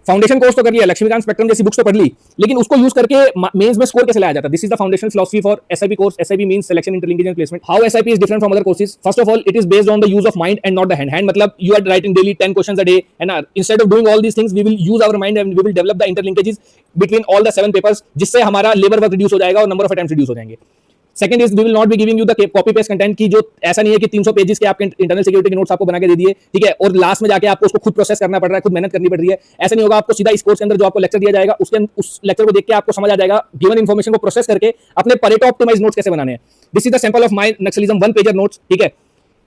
Foundation course तो कर लिया, लक्ष्मीकांत स्पेक्ट्रम जैसी बुक्स तो पढ़ ली, लेकिन उसको यूज करके मेंस में स्कोर कैसे लाया जाता है? This is the foundational philosophy for SIP course. SIP means selection, interlinkage and placement. How SIP is different from other courses? First of all, it is based on the use of mind and not the hand. Hand मतलब you are writing daily 10 questions a day, and instead of doing all these things we will use our mind and we will develop the interlinkages between all the 7 papers, जिससे हमारा labour work reduce हो जाएगा और number of attempts reduce हो जाएंगे. Second is we will not be giving you the copy paste content की, जो ऐसा नहीं है कि 300 पेजेस के आपके इंटरनल सिक्योरिटी के नोट्स आपको बना के दे दिए, ठीक है, और लास्ट में जाके आपको उसको खुद प्रोसेस करना पड़ रहा है, खुद मेहनत करनी पड़ रही है. ऐसा नहीं होगा. आपको सीधा इस कोर्स के अंदर जो आपको लेक्चर दिया जाएगा उस लेक्चर को देख के आपको समझ आ जाएगा गिवन इन्फॉर्मेशन को प्रोसेस करके अपने परेटो ऑप्टिमाइज नोट्स कैसे बनाने हैं. This is the sample of my Naxalism 1 pager notes, ठीक है.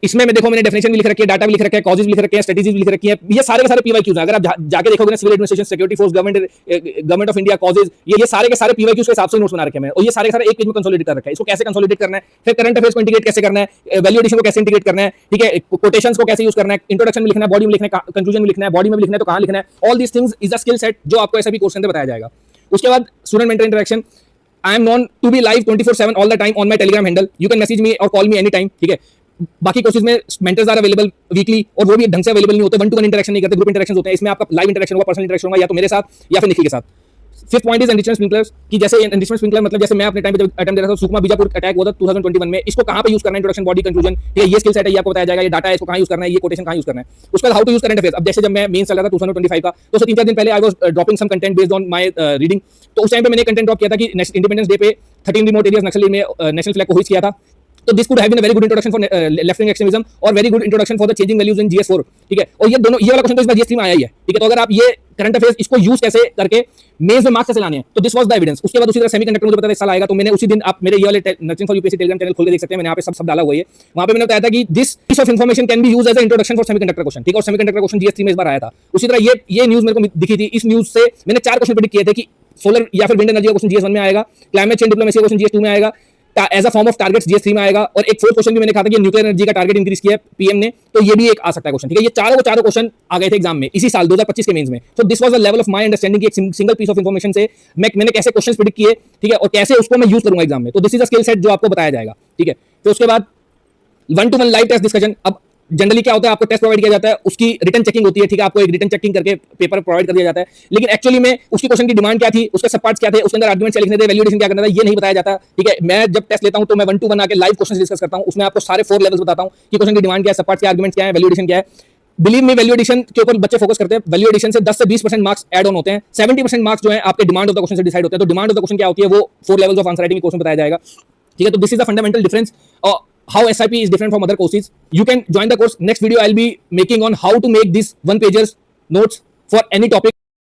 इसमें मैं देखो मैंने डेफिनेशन भी लिख रखी है, डाटा भी लिख रखा है, कॉजेज भी लिख रखे हैं, स्ट्रेटेजीज भी लिख रखी है. ये सारे के सारे पीवाईक्यूज हैं. अगर आप जाके देखोगे ना, civil administration, security force, government of India, causes, ये सारे के सारे पीवाईक्यूज के हिसाब से नोट्स बना रखे हैं मैंने, और ये सारे के सारे एक पेज में कंसोलिडेट कर रखा है. इसको कैसे कंसोलिडेट करना है, फिर करंट अफेयर्स को इंटीग्रेट कैसे करना है, वैल्यू एडिशन को कैसे इंटीग्रेट करना है, ठीक है, कोटेशंस को कैसे यूज करना है, इंट्रोडक्शन में लिखना है, बॉडी में लिखना है, कंक्लूजन में लिखना है, बॉडी में लिखना है तो कहां लिखना है. All these things is a skill set जो आपको एसआईपी कोर्स के अंदर बताया जाएगा. उसके बाद student mentor interaction. I am known to be live 24/7 all the time on my Telegram handle. You can message me or call me any time, ठीक है. बाकी कोर्सेज में मेंटर्स आर अवेलेबल वीकली, और वो भी ढंग से अवेलेबल नहीं होते, 1-to-1 इंटरेक्शन नहीं करते, ग्रुप इंटरेक्शन होते हैं. इसमें आपका लाइव इंटरेक्शन होगा, पर्सनल इंटरेक्शन होगा, या तो मेरे साथ या फिर निखिल के साथ. Fifth point is enrichment sprinklers, कि जैसे एनरिचमेंट स्प्रिंकलर मतलब जैसे मैं अपने टाइम पे अटेम्प्ट दे रहा था, सुकमा बीजापुर अटैक हुआ था 2021 में. इसको कहां पे यूज करना है, इंट्रोडक्शन, बॉडी, कंक्लूजन, ठीक है, ये स्किल सेट है, ये आपको बताया जाएगा. ये डाटा है, इसको कहां यूज करना है, ये कोटेशन कहां यूज करना है. उसके बाद how to use current affairs. अब जैसे जब मैं मेंस चल रहा था 2025 का, तो उससे 3-4 दिन पहले I was dropping some content based on my reading. तो उस टाइम पे मैंने कंटेंट ड्रॉप किया था कि इंडिपेंडेंस डे पे 13 रिमोट एरियाज नक्सली में नेशनल फ्लैग को होइस्ट किया था. तो this could have been a very good introduction for left wing extremism और very good introduction for the changing values in GS 4, ठीक है. और ये दोनों, ये वाला क्वेश्चन तो इस बार जीएस 3 में आया ही है, ठीक है. तो अगर आप ये करंट अफेयर्स इसको यूज कैसे करके मेंस में मार्क्स कैसे लाने हैं, तो दिस वाज द एविडेंस. उसके बाद उसी तरह सेमीकंडक्टर मुझे पता था इस साल आएगा, तो मैंने उसी दिन, आप मेरे ये वाले nursing for UPSC Telegram channel खोल के देख सकते हैं, मैंने यहाँ पे सब डाला हुआ है. वहां पे मैंने बताया था कि this piece of information can be used as a introduction for semiconductor question, ठीक है. और सेमीकंडक्टर क्वेश्चन जीएस 3 में इस बार आया था. उसी तरह ये न्यूज मेरे को दिखी थी. इस न्यूज से मैंने 4 क्वेश्चन प्रेडिक्ट किए थे कि सोलर या फिर विंड एनर्जी का क्वेश्चन जीएस 1 में आएगा, क्लाइमेट चेंज डिप्लोमेसी का क्वेश्चन जीएस 2 में आएगा, as a form of targets GS 3 में आएगा, और एक फोर्थ क्वेश्चन भी मैंने कहा था कि न्यूक्लियर एनर्जी का टारगेट इंक्रीज किया है पीएम ने, तो ये भी एक आ सकता है क्वेश्चन, ठीक है. ये चारों क्वेश्चन आ गए थे एग्जाम में इसी साल 2025 के मेंस में. So this was the level of my understanding कि एक सिंगल पीस ऑफ इंफॉर्मेशन से मैंने कैसे क्वेश्चंस प्रेडिक्ट किए, ठीक है, और कैसे उसको मैं यूज करूंगा एग्जाम में. तो this is a skill set जो आपको बताया जाएगा, ठीक है. तो उसके बाद 1-to-1 लाइव टेस्ट डिस्कशन. अब जनरली क्या होता है, आपको टेस्ट प्रोवाइड किया जाता है, उसकी रिटन चेकिंग होती है, ठीक है, आपको एक रिटन चेकिंग करके पेपर प्रोवाइड कर दिया जाता है. लेकिन एक्चुअली में उसकी क्वेश्चन की डिमांड क्या थी, उसके सब पार्ट्स क्या थे, उसके अंदर आर्गुमेंट्स क्या लिखने थे, वैल्यूएशन क्या करना था, ये नहीं बताया जाता, ठीक है. मैं जब टेस्ट लेता हूं तो मैं 1-to-1 आके लाइव क्वेश्चंस डिस्कस करता हूं. उसमें आपको सारे 4 लेवल्स बताता हूं कि क्वेश्चन की डिमांड क्या है, सब पार्ट्स क्या, आर्गुमेंट्स क्या है, वैल्यूएशन क्या है. बिलीव मी, वैल्यू एडिशन के ऊपर बच्चे फोकस करते हैं. वैल्यू एडिशन से 10 से 20% मार्क्स ऐड ऑन होते हैं. 70% मार्क्स जो है आपके डिमांड ऑफ द क्वेश्चन से डिसाइड होते हैं. तो डिमांड ऑफ द क्वेश्चन क्या होती है, वो 4 levels of answer writing question बताया जाएगा, ठीक है. तो this is the fundamental difference how SIP is different from other courses. You can join the course. Next video I'll be making on how to make these 1-pagers notes for any topic.